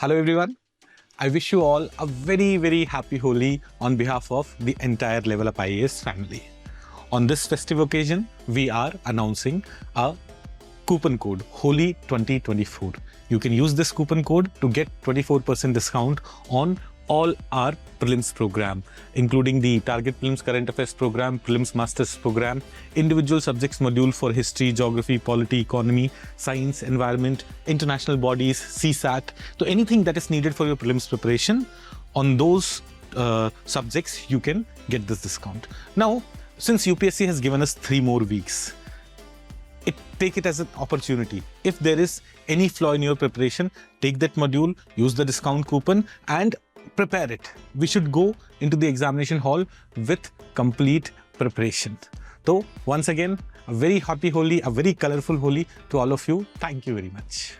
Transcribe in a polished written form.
Hello everyone. I wish you all a very happy Holi on behalf of the entire LevelUp IAS family. On this festive occasion, we are announcing a coupon code HOLI 2024. You can use this coupon code to get 24% discount on all our prelims program, including the Target Prelims Current Affairs program, Prelims Masters program, individual subjects module for history, geography, polity, economy, science, environment, international bodies, CSAT. So anything that is needed for your prelims preparation, on those subjects, you can get this discount. Now, since UPSC has given us 3 more weeks, take it as an opportunity. If there is any flaw in your preparation, take that module, use the discount coupon and prepare it. We should go into the examination hall with complete preparation. So once again, a very happy Holi, a very colorful Holi to all of you. Thank you very much.